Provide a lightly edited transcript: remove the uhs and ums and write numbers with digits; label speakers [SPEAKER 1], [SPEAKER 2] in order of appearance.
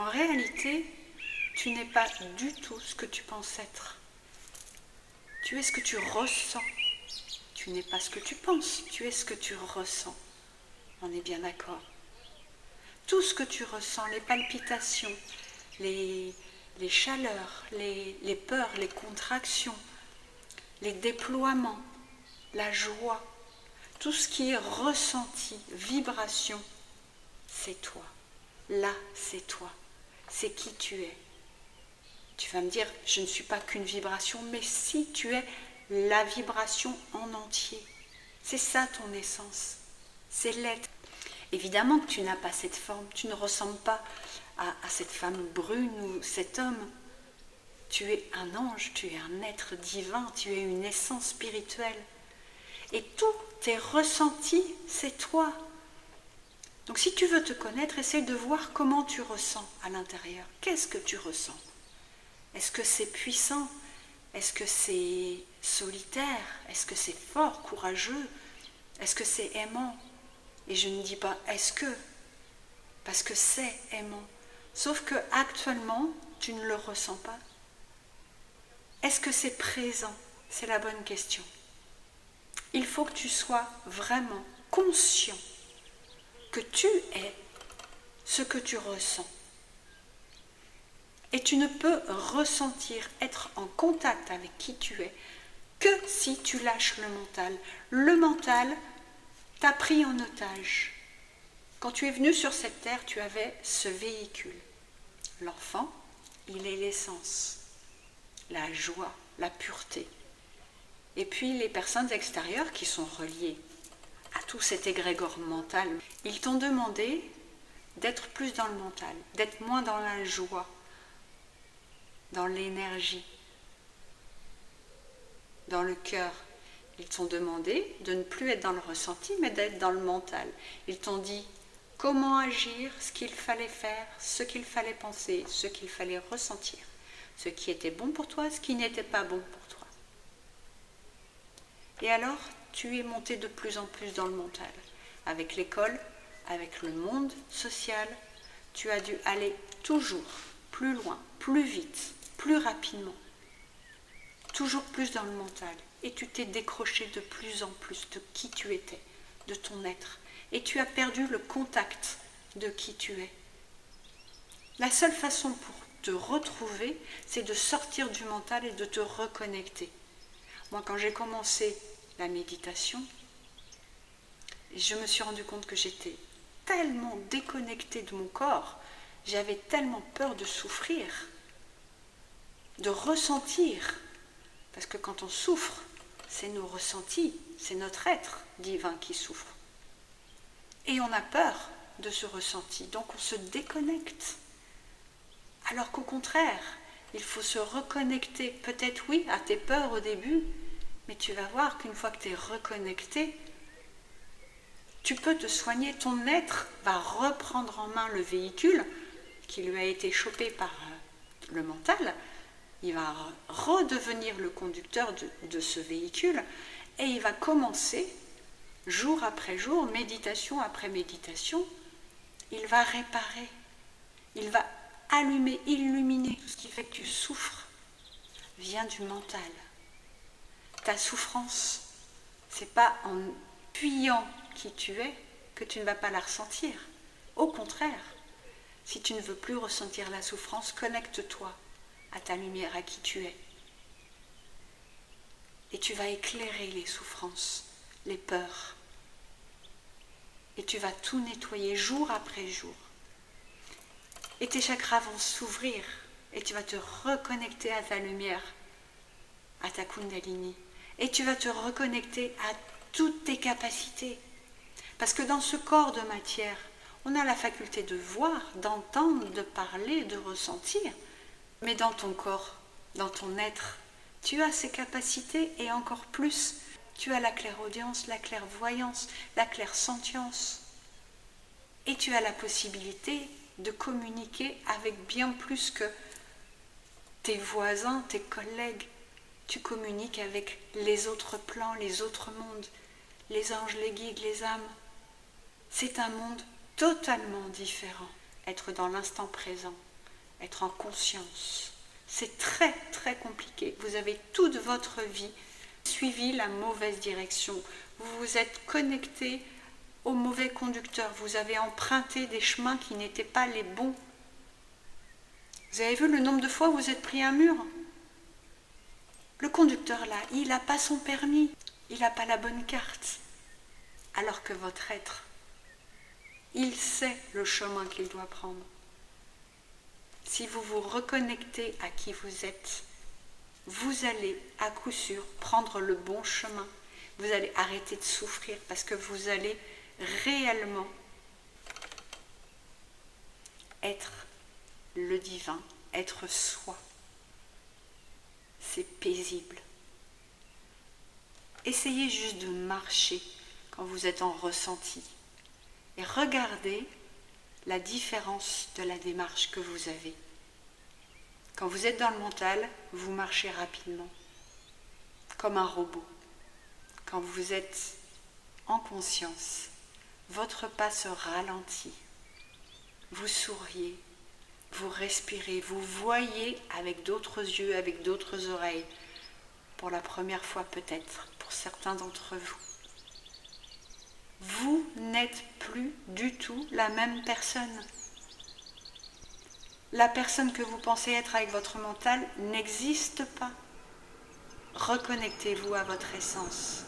[SPEAKER 1] En réalité, tu n'es pas du tout ce que tu penses être. Tu es ce que tu ressens. Tu n'es pas ce que tu penses, tu es ce que tu ressens. On est bien d'accord. Tout ce que tu ressens, les palpitations, les chaleurs, les peurs, les contractions, les déploiements, la joie, tout ce qui est ressenti, vibration, c'est toi. Là, c'est toi. C'est qui tu es. Tu vas me dire, je ne suis pas qu'une vibration, mais si tu es la vibration en entier. C'est ça ton essence. C'est l'être. Évidemment que tu n'as pas cette forme, tu ne ressembles pas à cette femme brune ou cet homme. Tu es un ange, tu es un être divin, tu es une essence spirituelle. Et tous tes ressentis, c'est toi. Donc si tu veux te connaître, essaye de voir comment tu ressens à l'intérieur. Qu'est-ce que tu ressens? Est-ce que c'est puissant? Est-ce que c'est solitaire? Est-ce que c'est fort, courageux? Est-ce que c'est aimant? Et je ne dis pas est-ce que, parce que c'est aimant. Sauf que actuellement, tu ne le ressens pas. Est-ce que c'est présent? C'est la bonne question. Il faut que tu sois vraiment conscient que tu es ce que tu ressens. Et tu ne peux ressentir, être en contact avec qui tu es, que si tu lâches le mental. Le mental t'a pris en otage. Quand tu es venu sur cette terre, tu avais ce véhicule. L'enfant, il est l'essence, la joie, la pureté. Et puis les personnes extérieures qui sont reliées à tout cet égrégore mental, ils t'ont demandé d'être plus dans le mental, d'être moins dans la joie, dans l'énergie, dans le cœur. Ils t'ont demandé de ne plus être dans le ressenti, mais d'être dans le mental. Ils t'ont dit comment agir, ce qu'il fallait faire, ce qu'il fallait penser, ce qu'il fallait ressentir, ce qui était bon pour toi, ce qui n'était pas bon pour toi. Et alors, tu es monté de plus en plus dans le mental. Avec l'école, avec le monde social, tu as dû aller toujours plus loin, plus vite, plus rapidement. Toujours plus dans le mental. Et tu t'es décroché de plus en plus de qui tu étais, de ton être. Et tu as perdu le contact de qui tu es. La seule façon pour te retrouver, c'est de sortir du mental et de te reconnecter. Moi, quand j'ai commencé la méditation, je me suis rendu compte que j'étais tellement déconnectée de mon corps, j'avais tellement peur de souffrir, de ressentir. Parce que quand on souffre, c'est nos ressentis, c'est notre être divin qui souffre. Et on a peur de ce ressenti, donc on se déconnecte. Alors qu'au contraire, il faut se reconnecter, peut-être oui, à tes peurs au début, mais tu vas voir qu'une fois que tu es reconnecté, tu peux te soigner, ton être va reprendre en main le véhicule qui lui a été chopé par le mental. Il va redevenir le conducteur de ce véhicule et il va commencer, jour après jour, méditation après méditation, il va réparer, il va allumer, illuminer. Tout ce qui fait que tu souffres vient du mental. Ta souffrance, c'est pas en fuyant qui tu es que tu ne vas pas la ressentir. Au contraire, si tu ne veux plus ressentir la souffrance, connecte-toi à ta lumière, à qui tu es. Et tu vas éclairer les souffrances, les peurs. Et tu vas tout nettoyer jour après jour. Et tes chakras vont s'ouvrir et tu vas te reconnecter à ta lumière, à ta Kundalini. Et tu vas te reconnecter à toutes tes capacités. Parce que dans ce corps de matière, on a la faculté de voir, d'entendre, de parler, de ressentir. Mais dans ton corps, dans ton être, tu as ces capacités et encore plus, tu as la clairaudience, la clairvoyance, la clairsentience. Et tu as la possibilité de communiquer avec bien plus que tes voisins, tes collègues. Tu communiques avec les autres plans, les autres mondes, les anges, les guides, les âmes. C'est un monde totalement différent, être dans l'instant présent. être en conscience. C'est très très compliqué. Vous avez toute votre vie suivi la mauvaise direction. Vous vous êtes connecté au mauvais conducteur. Vous avez emprunté des chemins qui n'étaient pas les bons. Vous avez vu le nombre de fois où vous êtes pris un mur? Le conducteur là, il n'a pas son permis. Il n'a pas la bonne carte. Alors que votre être, il sait le chemin qu'il doit prendre. Si vous vous reconnectez à qui vous êtes, vous allez à coup sûr prendre le bon chemin. Vous allez arrêter de souffrir parce que vous allez réellement être le divin, être soi. C'est paisible. Essayez juste de marcher quand vous êtes en ressenti et regardez la différence de la démarche que vous avez. Quand vous êtes dans le mental, vous marchez rapidement, comme un robot. Quand vous êtes en conscience, votre pas se ralentit. Vous souriez, vous respirez, vous voyez avec d'autres yeux, avec d'autres oreilles, pour la première fois peut-être, pour certains d'entre vous. Vous n'êtes plus du tout la même personne. La personne que vous pensez être avec votre mental n'existe pas. Reconnectez-vous à votre essence.